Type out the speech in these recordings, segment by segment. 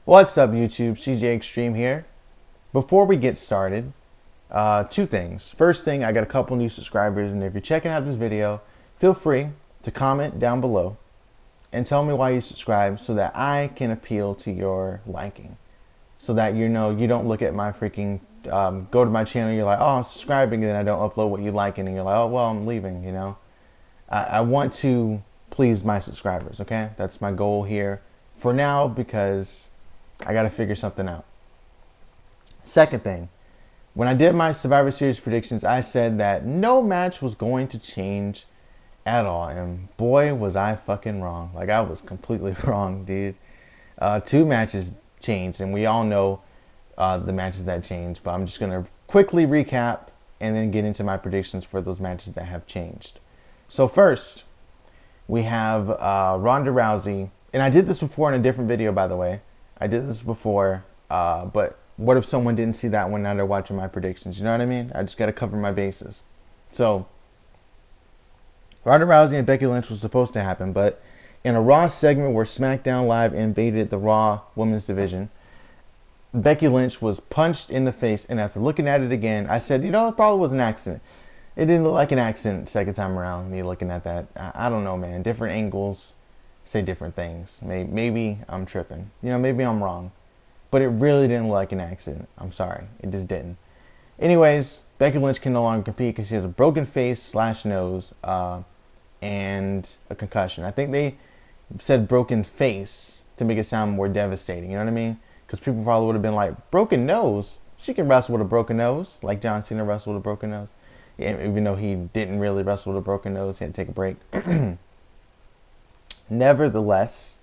What's up, YouTube? CJ Extreme here. Before we get started, two things. First thing, I got a couple new subscribers, and if you're checking out this video, feel free to comment down below and tell me why you subscribe so that I can appeal to your liking. So that you know you don't look at my freaking, go to my channel, you're like, oh, I'm subscribing, and then I don't upload what you like, and you're like, oh, well, I'm leaving, you know. I want to please my subscribers, okay? That's my goal here for now because I got to figure something out. Second thing, when I did my Survivor Series predictions, I said that no match was going to change at all. And boy, was I fucking wrong. Like, I was completely wrong, dude. Two matches changed, and we all know the matches that changed. But I'm just going to quickly recap and then get into my predictions for those matches that have changed. So first, we have Ronda Rousey. And I did this before in a different video, by the way. I did this before, but what if someone didn't see that one now they're watching my predictions? You know what I mean? I just got to cover my bases. So, Ronda Rousey and Becky Lynch was supposed to happen, but in a Raw segment where SmackDown Live invaded the Raw Women's Division, Becky Lynch was punched in the face, and after looking at it again, I said, you know, it probably was an accident. It didn't look like an accident second time around, me looking at that. I don't know, man. Different angles say different things. Maybe I'm tripping. You know, maybe I'm wrong. But it really didn't look like an accident. I'm sorry. It just didn't. Anyways, Becky Lynch can no longer compete because she has a broken face / nose and a concussion. I think they said broken face to make it sound more devastating. You know what I mean? Because people probably would have been like, broken nose? She can wrestle with a broken nose. Like John Cena wrestled with a broken nose. Even though he didn't really wrestle with a broken nose, he had to take a break. Nevertheless,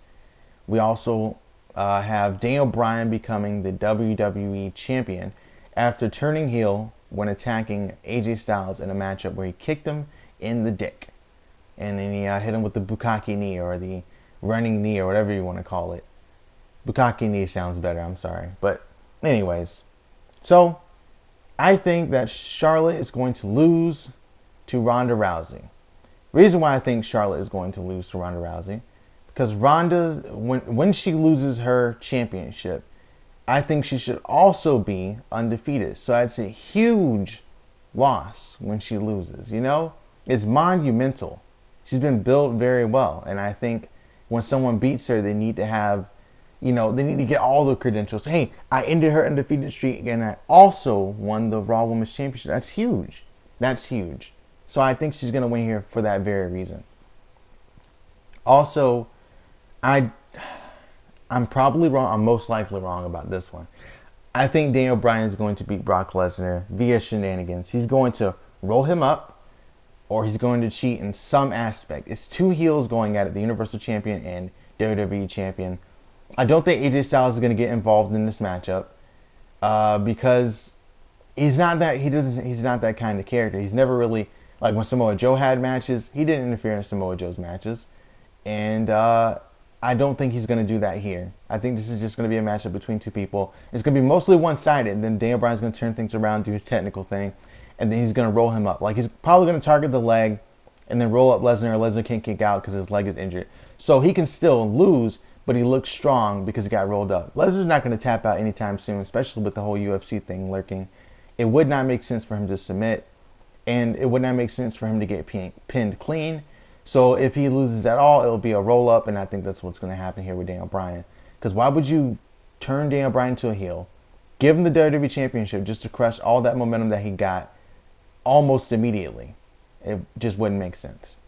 we also have Daniel Bryan becoming the WWE Champion after turning heel when attacking AJ Styles in a matchup where he kicked him in the dick. And then he hit him with the Bukkake knee or the running knee or whatever you want to call it. Bukkake knee sounds better, I'm sorry. But anyways, so I think that Charlotte is going to lose to Ronda Rousey. Reason why I think Charlotte is going to lose to Ronda Rousey, because Ronda, when she loses her championship, I think she should also be undefeated. So I'd say huge loss when she loses. You know, it's monumental. She's been built very well, and I think when someone beats her, they need to have, you know, they need to get all the credentials. Hey, I ended her undefeated streak, and I also won the Raw Women's Championship. That's huge. That's huge. So I think she's going to win here for that very reason. Also, I'm probably wrong. I'm most likely wrong about this one. I think Daniel Bryan is going to beat Brock Lesnar via shenanigans. He's going to roll him up, or he's going to cheat in some aspect. It's two heels going at it, the Universal Champion and WWE Champion. I don't think AJ Styles is going to get involved in this matchup because he's not that kind of character. He's never really, like when Samoa Joe had matches, he didn't interfere in Samoa Joe's matches. And I don't think he's going to do that here. I think this is just going to be a matchup between two people. It's going to be mostly one-sided, and then Daniel Bryan's going to turn things around, do his technical thing, and then he's going to roll him up. Like, he's probably going to target the leg and then roll up Lesnar, or Lesnar can't kick out because his leg is injured. So he can still lose, but he looks strong because he got rolled up. Lesnar's not going to tap out anytime soon, especially with the whole UFC thing lurking. It would not make sense for him to submit, and it would not make sense for him to get pinned clean. So if he loses at all, it'll be a roll-up, and I think that's what's going to happen here with Daniel Bryan. Because why would you turn Daniel Bryan to a heel, give him the WWE Championship just to crush all that momentum that he got almost immediately? It just wouldn't make sense.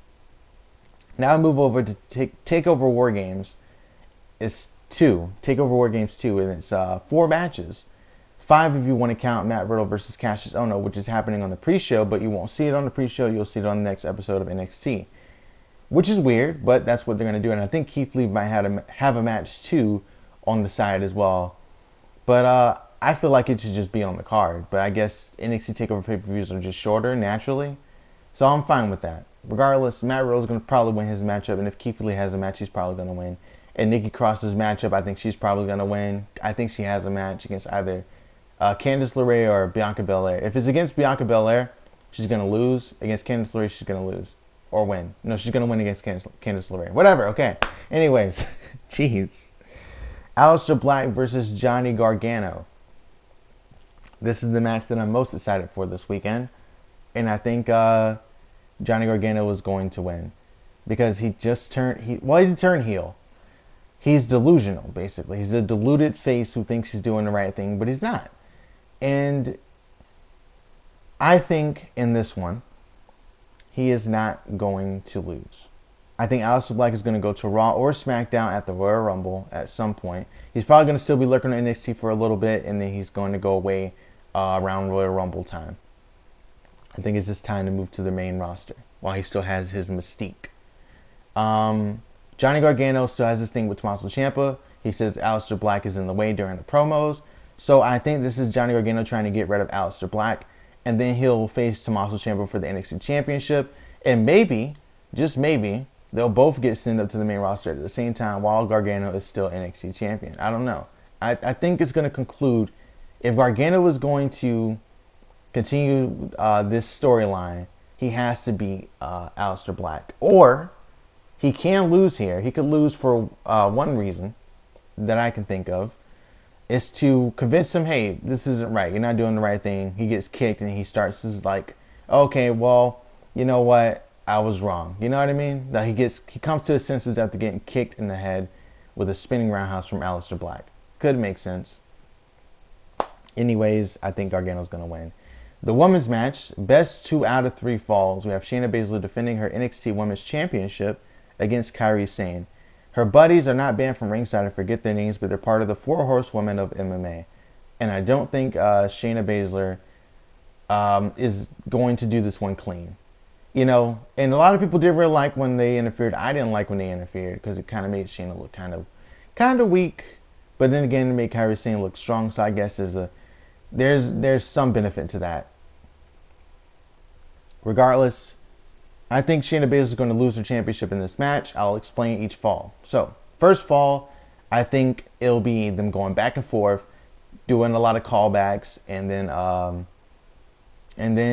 Now I move over to Takeover War Games. It's Takeover War Games 2, and it's 4 matches. 5 if you want to count Matt Riddle versus Cassius Ohno, which is happening on the pre-show, but you won't see it on the pre-show. You'll see it on the next episode of NXT. Which is weird, but that's what they're going to do. And I think Keith Lee might have a match too on the side as well. But I feel like it should just be on the card. But I guess NXT TakeOver pay-per-views are just shorter naturally. So I'm fine with that. Regardless, Matt Riddle is going to probably win his matchup. And if Keith Lee has a match, he's probably going to win. And Nikki Cross's matchup, I think she's probably going to win. I think she has a match against either Candice LeRae or Bianca Belair. If it's against Bianca Belair, she's going to lose. Against Candice LeRae, she's going to lose. Or win. No, she's going to win against Candice LeRae. Whatever, okay. Anyways, jeez. Aleister Black versus Johnny Gargano. This is the match that I'm most excited for this weekend. And I think Johnny Gargano is going to win. Because he just turned, he didn't turn heel. He's delusional, basically. He's a deluded face who thinks he's doing the right thing, but he's not. And I think in this one, he is not going to lose. I think Aleister Black is going to go to Raw or SmackDown at the Royal Rumble at some point. He's probably going to still be lurking on NXT for a little bit, and then he's going to go away around Royal Rumble time. I think it's just time to move to the main roster while he still has his mystique. Johnny Gargano still has this thing with Tommaso Ciampa. He says Aleister Black is in the way during the promos. So I think this is Johnny Gargano trying to get rid of Aleister Black. And then he'll face Tommaso Ciampa for the NXT Championship. And maybe, just maybe, they'll both get sent up to the main roster at the same time while Gargano is still NXT Champion. I don't know. I think it's going to conclude, if Gargano is going to continue this storyline, he has to beat Aleister Black. Or he can lose here. He could lose for one reason that I can think of, is to convince him, hey, this isn't right. You're not doing the right thing. He gets kicked and he starts is like, okay, well, you know what? I was wrong. You know what I mean? That he comes to his senses after getting kicked in the head with a spinning roundhouse from Aleister Black. Could make sense. Anyways, I think Gargano's going to win. The women's match, best 2 out of 3 falls. We have Shayna Baszler defending her NXT Women's Championship against Kairi Sane. Her buddies are not banned from ringside. I forget their names, but they're part of the 4 Horsewomen of MMA. And I don't think Shayna Baszler is going to do this one clean. You know, and a lot of people did really like when they interfered. I didn't like when they interfered because it kind of made Shayna look kind of weak. But then again, it made Kairi Sane look strong. So I guess there's some benefit to that. Regardless, I think Shayna Baszler is going to lose her championship in this match. I'll explain each fall. So, first fall, I think it'll be them going back and forth, doing a lot of callbacks, and then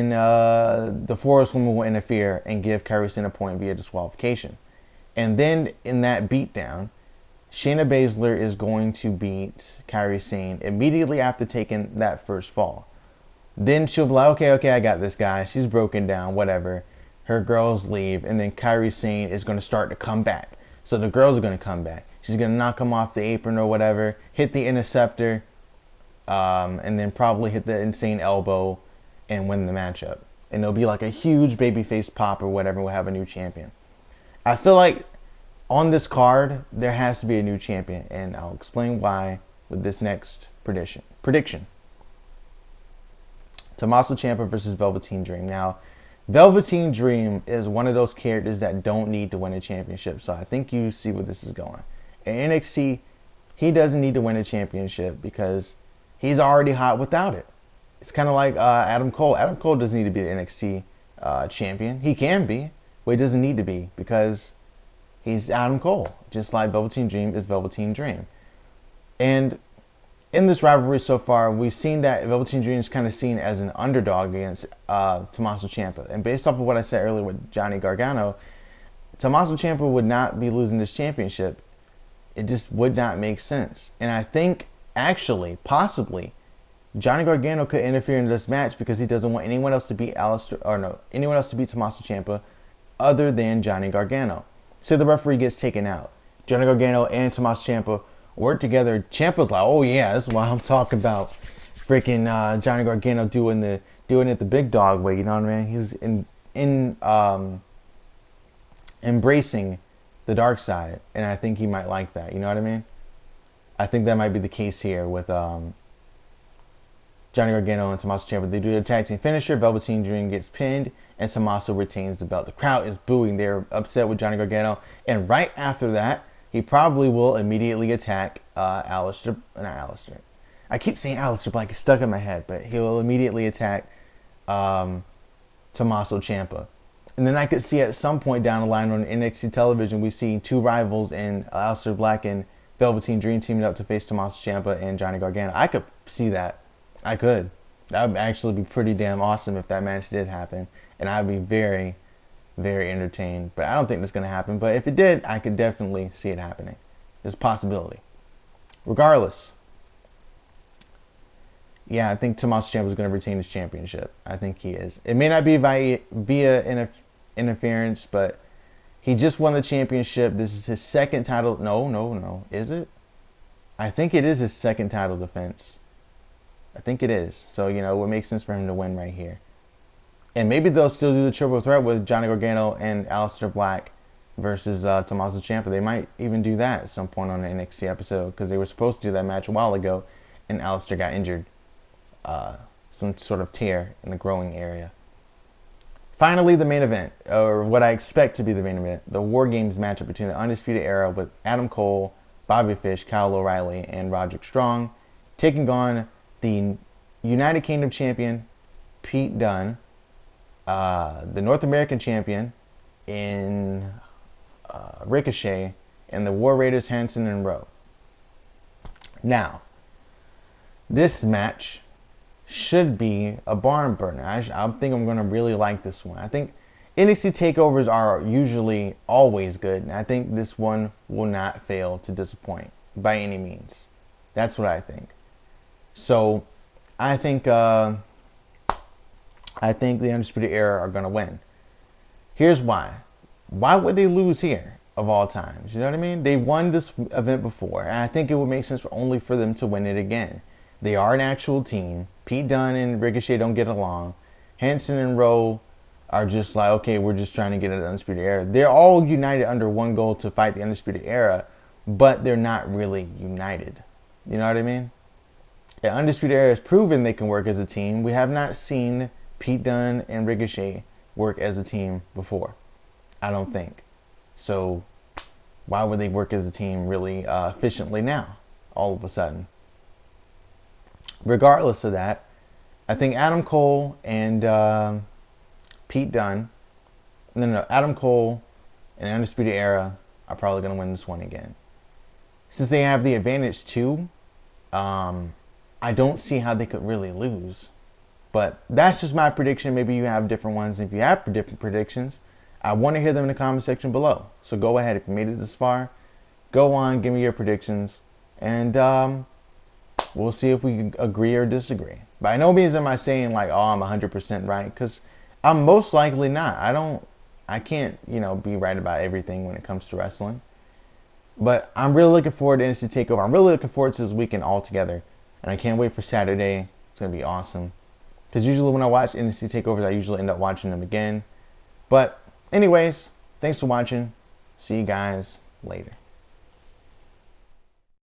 the 4 Horsewomen will interfere and give Kairi Sane a point via disqualification. And then in that beatdown, Shayna Baszler is going to beat Kairi Sane immediately after taking that first fall. Then she'll be like, okay, I got this guy. She's broken down, whatever. Her girls leave, and then Kairi Sane is going to start to come back. So the girls are going to come back. She's going to knock him off the apron or whatever, hit the interceptor, and then probably hit the insane elbow and win the matchup. And it'll be like a huge babyface pop or whatever. We'll have a new champion. I feel like on this card, there has to be a new champion, and I'll explain why with this next prediction. Tommaso Ciampa versus Velveteen Dream. Now, Velveteen Dream is one of those characters that don't need to win a championship, so I think you see where this is going. In NXT, he doesn't need to win a championship because he's already hot without it. It's kind of like Adam Cole. Adam Cole doesn't need to be the NXT champion. He can be, but he doesn't need to be because he's Adam Cole, just like Velveteen Dream is Velveteen Dream. And in this rivalry so far, we've seen that Velveteen Dream is kind of seen as an underdog against Tommaso Ciampa. And based off of what I said earlier with Johnny Gargano, Tommaso Ciampa would not be losing this championship. It just would not make sense. And I think, actually, possibly, Johnny Gargano could interfere in this match because he doesn't want anyone else to beat anyone else to beat Tommaso Ciampa other than Johnny Gargano. Say the referee gets taken out. Johnny Gargano and Tommaso Ciampa work together. Ciampa's like, oh yeah, that's why I'm talking about freaking Johnny Gargano doing it the big dog way. You know what I mean? He's embracing the dark side, and I think he might like that. You know what I mean? I think that might be the case here with Johnny Gargano and Tommaso Ciampa. They do their tag team finisher. Velveteen Dream gets pinned, and Tommaso retains the belt. The crowd is booing. They're upset with Johnny Gargano, and right after that, he probably will immediately attack Aleister. I keep saying Aleister Black. It's stuck in my head, but he will immediately attack Tommaso Ciampa. And then I could see at some point down the line on NXT television, we see 2 rivals in Aleister Black and Velveteen Dream teaming up to face Tommaso Ciampa and Johnny Gargano. I could see that. I could. That would actually be pretty damn awesome if that match did happen. And I'd be very, very entertained. But I don't think that's going to happen. But if it did, I could definitely see it happening. There's a possibility. Regardless, yeah, I think Tommaso Ciampa is going to retain his championship. I think he is. It may not be via interference, but he just won the championship. This is his second title. No. Is it? I think it is his second title defense. I think it is. So, you know, it would make sense for him to win right here. And maybe they'll still do the triple threat with Johnny Gargano and Aleister Black versus Tommaso Ciampa. They might even do that at some point on the NXT episode because they were supposed to do that match a while ago and Aleister got injured. Some sort of tear in the growing area. Finally, the main event, or what I expect to be the main event, the War Games matchup between the Undisputed Era with Adam Cole, Bobby Fish, Kyle O'Reilly, and Roderick Strong, taking on the United Kingdom champion, Pete Dunne, the North American champion in Ricochet, and the War Raiders Hanson and Rowe. Now, this match should be a barn burner. I think I'm going to really like this one. I think NXT takeovers are usually always good, and I think this one will not fail to disappoint by any means. That's what I think. So, I think the Undisputed Era are going to win. Here's why. Why would they lose here of all times? You know what I mean? They won this event before, and I think it would make sense only for them to win it again. They are an actual team. Pete Dunne and Ricochet don't get along. Hanson and Rowe are just like, okay, we're just trying to get an Undisputed Era. They're all united under one goal to fight the Undisputed Era, but they're not really united. You know what I mean? The Undisputed Era has proven they can work as a team. We have not seen Pete Dunne and Ricochet work as a team before. I don't think. So why would they work as a team really efficiently now, all of a sudden? Regardless of that, I think Adam Cole and Pete Dunne, Adam Cole and the Undisputed Era are probably going to win this one again. Since they have the advantage too, I don't see how they could really lose. But that's just my prediction. Maybe you have different ones. If you have different predictions, I want to hear them in the comment section below. So go ahead. If you made it this far, go on, give me your predictions. And we'll see if we can agree or disagree. By no means am I saying like, oh, I'm 100% right, because I'm most likely not. I can't, be right about everything when it comes to wrestling. But I'm really looking forward to NXT Takeover. I'm really looking forward to this weekend altogether. And I can't wait for Saturday. It's going to be awesome. Because usually when I watch NXT Takeovers, I usually end up watching them again. But anyways, thanks for watching. See you guys later.